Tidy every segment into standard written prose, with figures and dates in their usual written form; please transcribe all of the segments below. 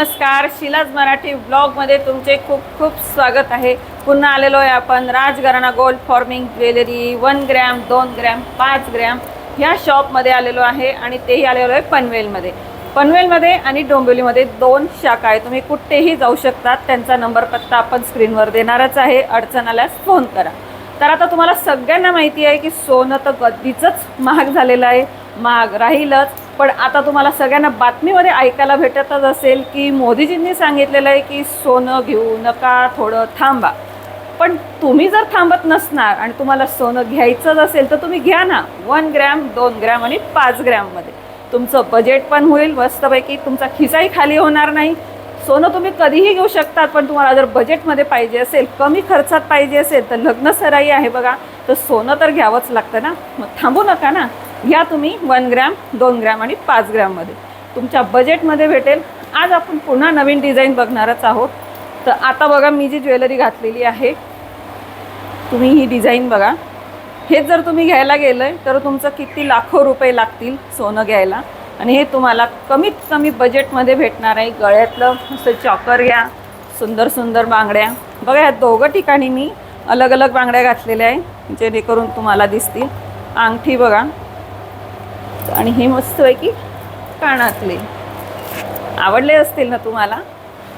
नमस्कार, शीलाज मराठी ब्लॉगमध्ये तुमचे खूप खूप स्वागत आहे। पुन्हा आलेलो आहे आपण Rajgharana gold forming jewellery 1 gram 2 gram 5 gram ह्या शॉपमध्ये आलेलो आहे आणि तेही आलेलो आहे पनवेलमध्ये। पनवेलमध्ये आणि डोंबिवलीमध्ये 2 शाखा आहे, तुम्ही कुठेही जाऊ शकतात। त्यांचा नंबर पत्ता आपण स्क्रीनवर देणारच आहे, अडचण आल्यास फोन करा। तर आता तुम्हाला सगळ्यांना माहिती आहे की सोनं तर कधीचच महाग झालेलं आहे, महाग राहीलच। पण आता तुम्हाला सगळ्यांना बातमीमध्ये ऐकायला भेटतच असेल की मोदीजींनी सांगितलेलं आहे की सोनं घेऊ नका, थोडं थांबा। पण तुम्ही जर थांबत नसणार आणि तुम्हाला सोनं घ्यायचंच असेल तर तुम्ही घ्या ना, 1 ग्रॅम 2 ग्रॅम आणि 5 ग्रॅममध्ये तुमचं बजेट पण होईल मस्तपैकी, तुमचा खिसाही खाली होणार नाही। सोनं तुम्ही कधीही घेऊ शकतात, पण तुम्हाला जर बजेटमध्ये पाहिजे असेल, कमी खर्चात पाहिजे असेल तर लग्न सराई आहे बघा, तर सोनं तर घ्यावंच लागतं ना। मग थांबू नका ना, घ्या तुम्ही 1 ग्रॅम 2 ग्रॅम आणि 5 ग्रॅममध्ये तुमच्या बजेटमध्ये भेटेल। आज आपण पुन्हा नवीन डिझाईन बघणारच आहोत। तर आता बघा मी जी ज्वेलरी घातलेली आहे, तुम्ही ही डिझाईन बघा। हे जर तुम्ही घ्यायला गेलं तर तुमचं किती लाखो रुपये लागतील सोनं घ्यायला, आणि हे तुम्हाला कमीत कमी बजेटमध्ये भेटणार आहे। गळ्यातलं असं चॉकर घ्या, सुंदर सुंदर बांगड्या बघा। ह्या दोघं ठिकाणी मी अलग अलग बांगड्या घातलेल्या आहे जेणेकरून तुम्हाला दिसतील। अंगठी बघा, आणि हे मस्त आहे की कानातले आवडले असतील ना तुम्हाला।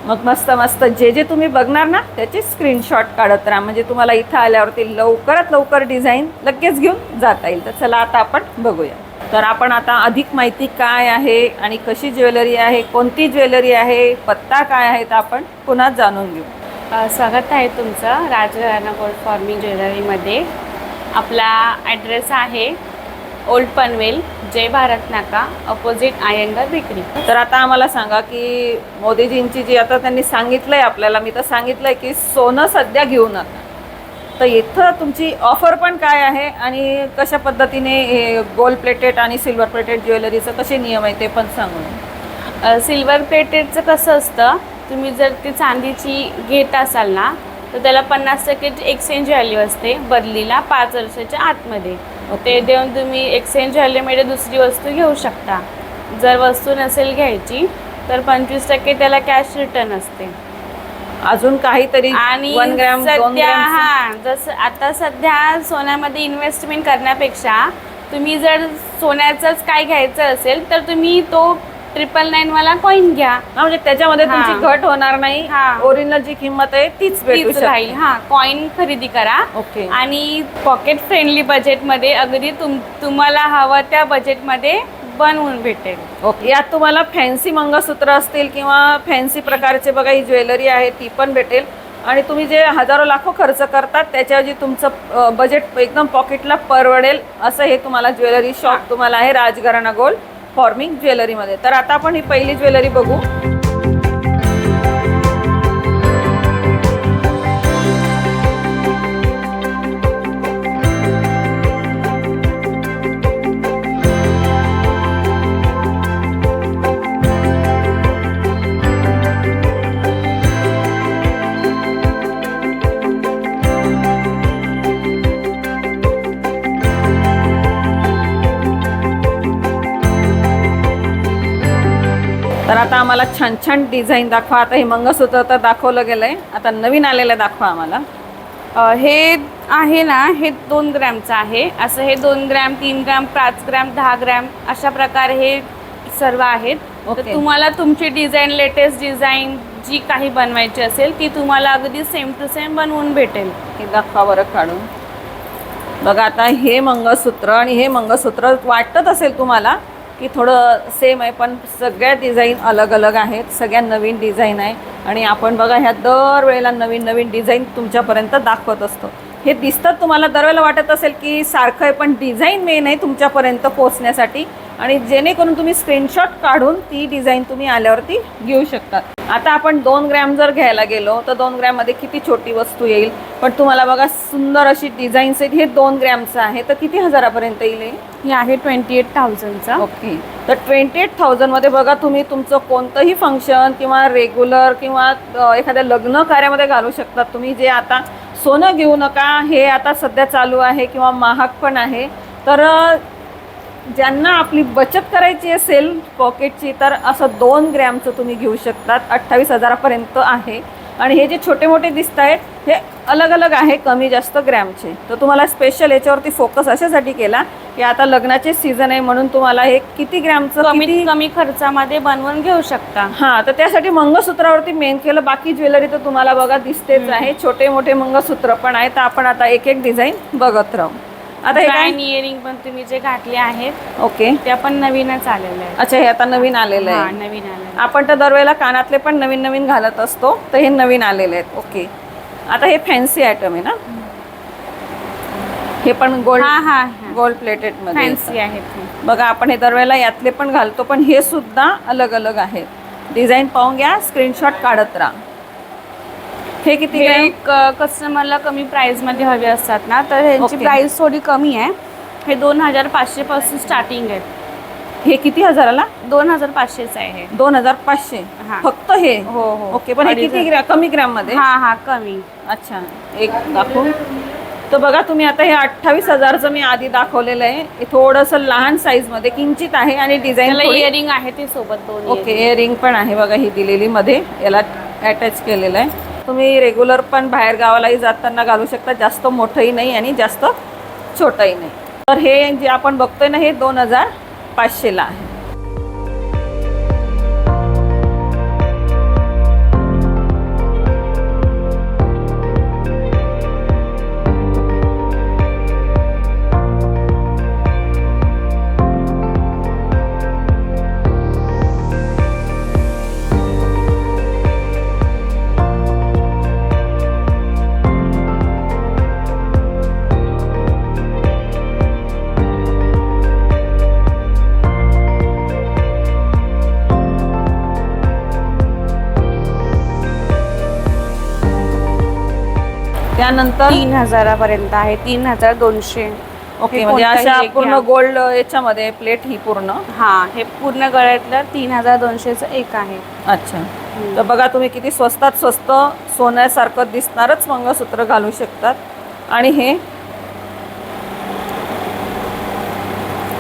मग मस्त मस्त जे जे तुम्ही बघणार ना त्याचे स्क्रीनशॉट काढत राहा, म्हणजे तुम्हाला इथं आल्यावरती लवकरात लवकर डिझाईन लगेच घेऊन जाता येईल। तर चला आता आपण बघूया। तर आपण आता अधिक माहिती काय आहे आणि कशी ज्वेलरी आहे, कोणती ज्वेलरी आहे, पत्ता काय आहे, तर आपण पुन्हा जाणून घेऊ। स्वागत आहे तुमचं राजघराणा गोल्ड फॉर्मिंग ज्वेलरीमध्ये। आपला ॲड्रेस आहे ओल्ड पनवेल, जय भारत नाका, अपोजिट आयंगर बेकरी। तर आता आम्हाला सांगा की मोदीजींची जी आता त्यांनी सांगितलंय आपल्याला, मी तर सांगितलंय की सोनं सध्या घेऊ नका, तर इथं तुमची ऑफर पण काय आहे आणि कशा पद्धतीने हे गोल्ड प्लेटेड आणि सिल्वर प्लेटेड ज्वेलरीचं कसे नियम आहे ते पण सांगू। सिल्वर प्लेटेडचं कसं असतं, तुम्ही जर ती चांदीची घेत असाल ना तर त्याला 50% एक्सचेंज व्हॅल्यू असते बदलीला 5 वर्षाच्या आतमध्ये। ते देऊन तुम्ही एक्सचेंज व्हॅल्यूमध्ये दुसरी वस्तू घेऊ शकता। जर वस्तू नसेल घ्यायची तर 25% त्याला कॅश रिटर्न असते। अजून काहीतरी आणि 1 ग्रॅम 2 सध्या ग्रॅम जसं आता सध्या सोन्यामध्ये इन्व्हेस्टमेंट करण्यापेक्षा तुम्ही जर सोन्याचंच काय घ्यायचं असेल तर तुम्ही तो 999 वाला कॉइन घ्या, म्हणजे त्याच्यामध्ये तुमची घट होणार नाही, ओरिजिनल जी किंमत आहे तीच राहील। कॉइन खरेदी करा। ओके। आणि पॉकेट फ्रेंडली बजेटमध्ये अगदी तुम्हाला हवं त्या बजेटमध्ये बनवून भेटेल। ओके। यात तुम्हाला फॅन्सी मंगळसूत्र असतील किंवा फॅन्सी प्रकारचे बघा ही ज्वेलरी आहे ती पण भेटेल, आणि तुम्ही जे हजारो लाखो खर्च करतात त्याच्याऐवजी तुमचं बजेट एकदम पॉकेटला परवडेल असं हे तुम्हाला ज्वेलरी शॉप तुम्हाला आहे राजघराणा गोल्ड फॉर्मिंग ज्वेलरीमध्ये। तर आता आपण ही पहिली ज्वेलरी बघू। तर आता आम्हाला छान छान डिझाईन दाखवा। आता हे मंगळसूत्र तर दाखवलं गेलंय, आता नवीन आलेलं दाखवा आम्हाला। हे आहे ना, हे 2 ग्रॅमचं आहे। असं हे 2 ग्रॅम 3 ग्रॅम 5 ग्रॅम 10 ग्रॅम अशा प्रकारे हे सर्व आहेत। तर तुम्हाला तुमची डिझाईन, लेटेस्ट डिझाईन जी काही बनवायची असेल ती तुम्हाला अगदी सेम टू सेम बनवून भेटेल। हे दाखवा बरं काढून बघा। आता हे मंगळसूत्र आणि हे मंगळसूत्र वाटत असेल तुम्हाला की थोडं सेम आहे, पण सगळ्या डिझाईन अलग अलग आहेत, सगळ्या नवीन डिझाईन आहे, आणि आपण बघा ह्या दरवेळेला नवीन नवीन डिझाईन तुमच्यापर्यंत दाखवत असतो। हे दिसतं तुम्हाला दरवेळेला वाटत असेल की सारखं आहे, पण डिझाईन मेन आहे तुमच्यापर्यंत पोहोचण्यासाठी, आणि जेणेकरून तुम्ही स्क्रीनशॉट काढून ती डिझाईन तुम्ही आल्यावरती घेऊ शकता। आता आपण 2 ग्रॅम जर घ्यायला गेलो तर 2 ग्रॅममध्ये किती छोटी वस्तू येईल, पण तुम्हाला बघा सुंदर अशी डिझाईन्स आहेत। हे 2 ग्रॅमचं आहे तर किती हजारापर्यंत येईल? हे आहे 28,000चं। ओके। तर 28,000 मध्ये बघा तुम्ही तुमचं कोणतंही फंक्शन किंवा रेग्युलर किंवा एखाद्या लग्न कार्यामध्ये घालू शकतात तुम्ही। जे आता सोनं घेऊ नका हे आता सध्या चालू आहे किंवा महाग पण आहे, तर ज्यांना आपली बचत करायची असेल पॉकेटची तर असं 2 ग्रॅमचं तुम्ही घेऊ शकतात. 28,000पर्यंत आहे. आणि हे जे छोटे मोठे दिसत आहेत हे अलग अलग आहे कमी जास्त ग्रॅमचे. तर तुम्हाला स्पेशल याच्यावरती फोकस अशासाठी केला की आता लग्नाचे सीझन आहे म्हणून तुम्हाला हे किती ग्रॅमचं कमीत कमी खर्चामध्ये बनवून घेऊ शकता. हां, तर त्यासाठी मंगळसूत्रावरती मेन केलं. बाकी ज्वेलरी तर तुम्हाला बघा दिसतेच आहे. छोटे मोठे मंगळसूत्र पण आहेत. तर आपण आता एक एक डिझाईन बघत राहू. आता हे काय इयरिंग पण तुम्ही जे घातले आहेत ओके, त्या पण नवीनच आलेले आहेत. अच्छा हे आता नवीन आलेलं हा, आहे. नवीन आले. आपण तर दरवेळेला कानातले पण नवीन नवीन घालत असतो तर हे नवीन आलेले आहेत. ओके, आता हे फॅन्सी आयटम आहे ना, हे पण गोल्ड प्लेटेड मध्ये फॅन्सी आहेत हे. बघा. आपण हे दरवेळेला यातले पण घालतो पण हे सुद्धा अलग अलग आहेत. डिझाईन पाहून घ्या, स्क्रीनशॉट काढत राहा. हे किती हे ग्रॅम? कस्टमरला कमी प्राइस मध्ये हवे असतात ना तर ह्यांची Okay. प्राइस थोडी कमी आहे. हे 2,500 पासून स्टार्टिंग आहे. हे किती हजाराला? 2,500च आहे हे. 2,500 हा. फक्त हे? हो हो. ओके, पण हे किती कमी ग्रॅम मध्ये? हा हा, कमी. अच्छा, एक दाखवू. तर बघा तुम्ही आता हे 28,000चं मी आधी दाखवलेलं आहे. हे थोडंसं लहान साईज मध्ये किंचित आहे आणि डिझाईन इयरिंग आहे ते सोबत 2. ओके, इयरिंग पण आहे बघा ही दिलेली मध्ये, याला अटॅच केलेलं आहे. तुम्ही रेग्युलर पण बाहेर गावालाही जाताना घालू शकता. जास्त मोठंही नाही आणि जास्त छोटंही नाही. तर हे जे आपण बघतोय ना हे 2,500ला आहे. त्यानंतर 3,000पर्यंत आहे. 3,200. ओके, म्हणजे अशा पूर्ण गोल्ड याच्यामध्ये प्लेट ही पूर्ण. हा, हे पूर्ण गळ्यातलं 3,200चं एक आहे. अच्छा, तर बघा तुम्ही किती स्वस्तात स्वस्त सोन्यासारखं दिसणारच मंगळसूत्र घालू शकतात. आणि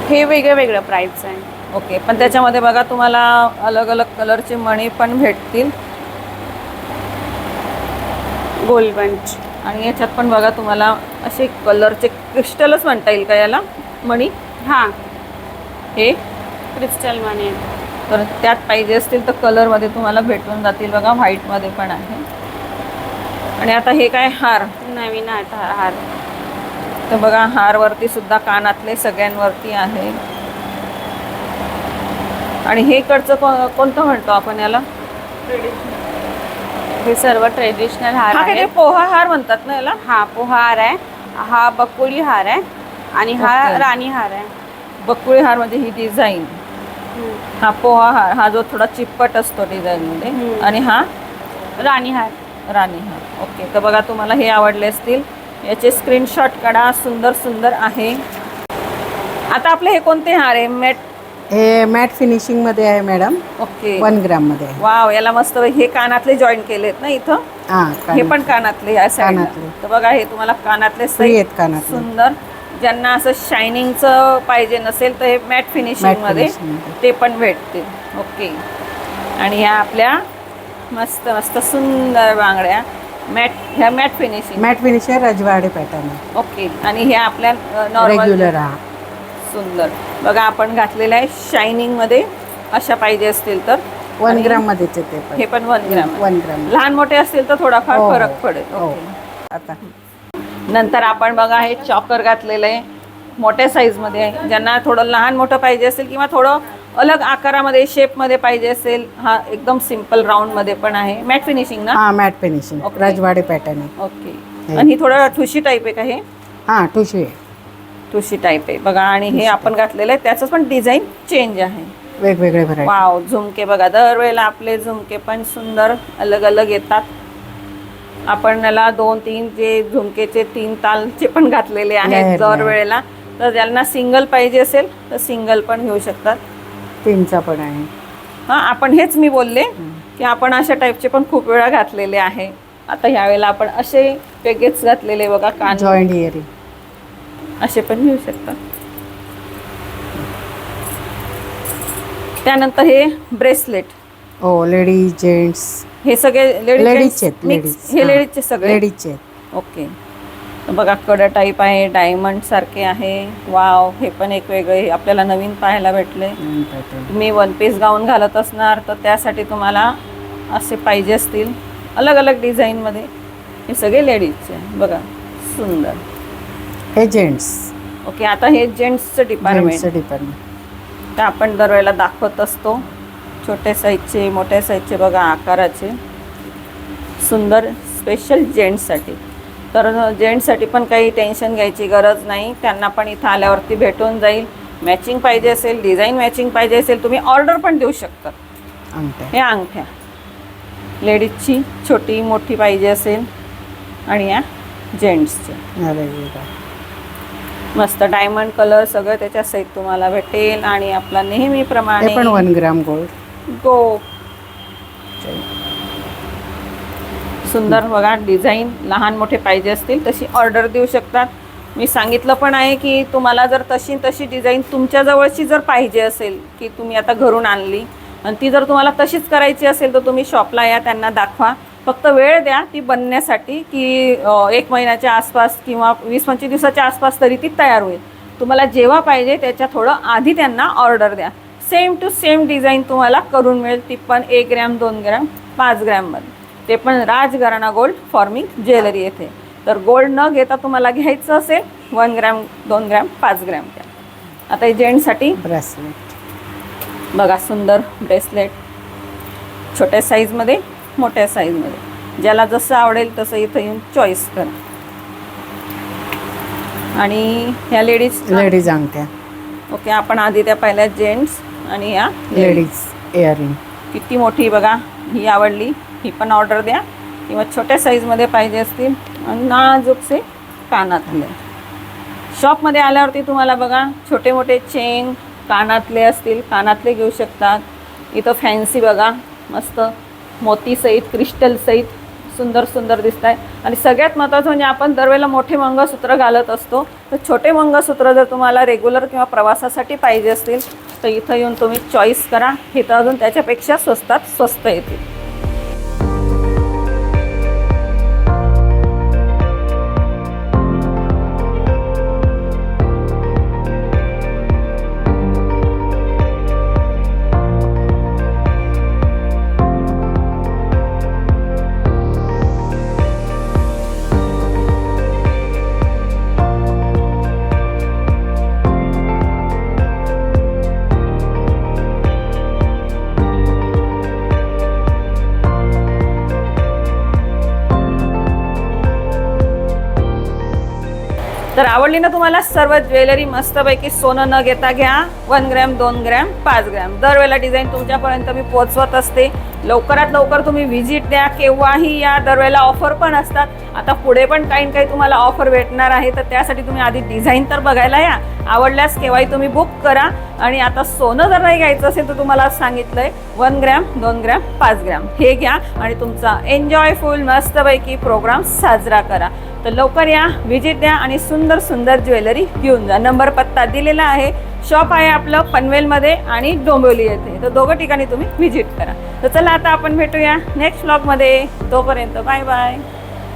हे वेगळं वेगळं प्राइस आहे. ओके, पण त्याच्यामध्ये बघा तुम्हाला अलग अलग कलरचे मणी पण भेटतील. Gold bunch. आणि याच्यात पण बघा तुम्हाला असे कलरचे क्रिस्टलच म्हणता येईल का याला मणी? हा, हे क्रिस्टल मणी. तर त्यात पाहिजे असतील तर कलरमध्ये तुम्हाला भेटून जातील. बघा व्हाईटमध्ये पण आहे. आणि आता हे काय हार नवीन हार. तर बघा हारवरती सुद्धा कानातले सगळ्यांवरती आहे. आणि हे इकडचं कोणतं म्हणतो आपण याला? हे सर्व ट्रेडिशनल हार आहे. हा, पोहा हार म्हणतात ना याला? हा, पोहा हार आहे. हा बकुळी हार आहे आणि हा Okay. राणी हार आहे. बकुळी हार म्हणजे ही डिझाईन. हा पोहा हार, हा जो थोडा चिप्पट असतो डिझाईन मध्ये. आणि हा राणी हार. राणी हार. ओके, तर बघा तुम्हाला हे आवडले असतील. याचे स्क्रीनशॉट काढा. सुंदर सुंदर आहे. आता आपले हे कोणते हार आहे? मॅट फिनिशिंग मध्ये आहे मॅडम. ओके, 1 ग्रॅम मध्ये आहे. वाव, याला मस्त हे कानातले जॉईन केलेत ना इथं. हा, हे पण कानातले या साईडला. कानातले. तर बघा हे तुम्हाला कानातले फ्री आहेत कानातले. सुंदर. ज्यांना असं शायनिंगचं पाहिजे नसेल तर हे मॅट फिनिशिंग मध्ये finishing मध्ये. ते पण भेटतील. ओके, आणि ह्या आपल्या मस्त मस्त सुंदर बांगड्या ह्या मॅट फिनिशिंग. मॅट फिनिशिंग रजवाडे पॅटर्न आहे. ओके, आणि ह्या आपल्या नॉर्मल रेग्युलर. हा, सुंदर. बघा आपण घातलेलं आहे शायनिंग मध्ये. अशा पाहिजे असतील तर 1 ग्रॅम मध्येच आहे ते पण. हे पण 1 ग्रॅम. 1 ग्रॅम. लहान मोठे असतील तर थोडाफार हो, फरक पडेल. हो. ओके. आता नंतर आपण बघा हे चॉकर घातलेलं आहे. मोठ्या साईजमध्ये आहे. ज्यांना थोडं लहान मोठं पाहिजे असेल किंवा थोडं अलग आकारामध्ये शेपमध्ये पाहिजे असेल, हा एकदम सिम्पल राऊंडमध्ये पण आहे. मॅट फिनिशिंग ना? हा, मॅट फिनिशिंग Okay. रजवाडे पॅटर्न आहे. ओके, आणि ही थोडं ठुशी टाईप आहे का? हे हा, ठुशी आहे. ठुशी टाईप आहे बघा. आणि हे आपण घातलेलं आहे त्याचं पण डिझाईन चेंज आहे. वेगवेगळे व्हरायटी. वाव, झुमके बघा. दरवेळेला आपले झुमके पण सुंदर अलग अलग येतात. आपण याला 2-3 जे झुमकेचे 3 तालचे पण घातलेले आहेत दरवेळेला. तर ज्यांना सिंगल पाहिजे असेल तर सिंगल पण घेऊ शकतात. 3चा पण आहे. हां, आपण हेच मी बोलले की आपण अशा टाईपचे पण खूप वेळा घातलेले आहे. आता ह्यावेळेला आपण असे वेगळेच घातलेले बघा कान जॉईंट इयरिंग असे पण घेऊ शकतात. त्यानंतर हे ब्रेसलेट, हो लेडीज जेंट्स हे सगळे लेडीजचे आहेत, मिक्स, लेडीज. हे हां. लेडीजचे सगळे. लेडीजचे आहेत. ओके. तर बघा कडा टाईप आहे, डायमंड सारखे आहे. वाव, हे पण एक वेगळे आपल्याला नवीन पाहायला भेटले. तुम्ही वन पीस गाऊन घालत असणार तर त्यासाठी तुम्हाला असे पाहिजे असतील अलग अलग डिझाईनमध्ये. हे सगळे लेडीजचे आहे. बघा सुंदर. हे जेंट्स ओके. आता हे जेंट्सचं डिपार्टमेंट डिपार्टमेंट. तर आपण दरवेळेला दाखवत असतो. छोटे साईजचे, मोठ्या साईजचे, बघा आकाराचे सुंदर, स्पेशल जेंट्ससाठी. तर जेंट्ससाठी पण काही टेन्शन घ्यायची गरज नाही. त्यांना पण इथं आल्यावरती भेटून जाईल. मॅचिंग पाहिजे असेल, डिझाईन मॅचिंग पाहिजे असेल, तुम्ही ऑर्डर पण देऊ शकता. अंगठ्या हे अंगठ्या लेडीजची छोटी मोठी पाहिजे असेल आणि या जेंट्सचे वेगवेगळ्या. मस्त डायमंड कलर सगळं त्याच्या सहित तुम्हाला भेटेल. आणि आपला नेहमीप्रमाणे हे पण 1 ग्राम गोल्ड. गो सुंदर. बघा डिझाईन लहान मोठे पाहिजे असतील तशी ऑर्डर देऊ शकतात. मी सांगितलं पण आहे की तुम्हाला जर तशी डिझाईन तुमच्या जवळची जर पाहिजे असेल, की तुम्ही आता घरून आणली आणि ती जर तुम्हाला तशीच करायची असेल तर तुम्ही शॉपला या, त्यांना दाखवा. फक्त वेळ द्या ती बनण्यासाठी, की 1 महिन्याच्या आसपास किंवा 20-25 दिवसाच्या आसपास तरी ती तयार होईल. तुम्हाला जेव्हा पाहिजे त्याच्या थोडं आधी त्यांना ऑर्डर द्या. सेम टू सेम डिझाईन तुम्हाला करून मिळेल. ती पण 1 ग्रॅम, 2 ग्रॅम, 5 ग्रॅममध्ये. ते पण राजघराणा गोल्ड फॉर्मिंग ज्वेलरी येथे. तर गोल्ड न घेता तुम्हाला घ्यायचं असेल 1 ग्रॅम, 2 ग्रॅम, 5 ग्रॅम घ्या. आता हे जेंट्ससाठी ब्रेसलेट बघा सुंदर ब्रेसलेट, छोट्या साईजमध्ये, मोठ्या साईजमध्ये, ज्याला जसं आवडेल तसं इथं येऊन चॉईस करा. आणि ह्या लेडीज अंगठ्या. ओके. आपण आधी त्या पहिल्या जेंट्स आणि ह्या लेडीज इयरिंग. किती मोठी बघा, ही आवडली, ही पण ऑर्डर द्या. किंवा छोट्या साईजमध्ये पाहिजे असतील आणि नाजूकसे कानातले. शॉपमध्ये आल्यावरती तुम्हाला बघा छोटे मोठे चेन, कानातले असतील, कानातले घेऊ शकतात. इथं फॅन्सी बघा मस्त मोती सहित, क्रिस्टल सहित सुंदर सुंदर दिसत आहे. आणि सगळ्यात महत्त्वाचं म्हणजे आपण दरवेळेला मोठे मंगळसूत्र घालत असतो, तर छोटे मंगळसूत्र जर तुम्हाला रेग्युलर किंवा प्रवासासाठी पाहिजे असतील तर इथं येऊन तुम्ही चॉईस करा. हे तर अजून त्याच्यापेक्षा स्वस्त येतील. तर आवडली ना तुम्हाला सर्व ज्वेलरी? मस्तपैकी सोनं न घेता घ्या. 1 ग्रॅम, 2 ग्रॅम, 5 ग्रॅम. दरवेळेला डिझाईन तुमच्यापर्यंत मी पोहोचवत असते. लवकरात लवकर तुम्ही व्हिजिट द्या, केव्हाही या. दरवेळेला ऑफर पण असतात. आता पुढे पण काही तुम्हाला ऑफर भेटणार आहे, तर त्यासाठी तुम्ही आधी डिझाईन तर बघायला या. आवडल्यास केव्हाही तुम्ही बुक करा. आणि आता सोनं जर नाही घ्यायचं असेल तर तुम्हाला सांगितलंय 1 ग्रॅम, 2 ग्रॅम, 5 ग्रॅम हे घ्या आणि तुमचा एन्जॉयफुल मस्तपैकी प्रोग्राम साजरा करा. तर लवकर या, व्हिजिट द्या आणि सुंदर सुंदर ज्वेलरी घेऊन जा. नंबर पत्ता दिलेला आहे. शॉप आहे आपलं पनवेलमध्ये आणि डोंबिवली येथे. तर दोघं ठिकाणी तुम्ही व्हिजिट करा. तर चला आता आपण भेटूया नेक्स्ट व्लॉगमध्ये. तोपर्यंत बाय बाय.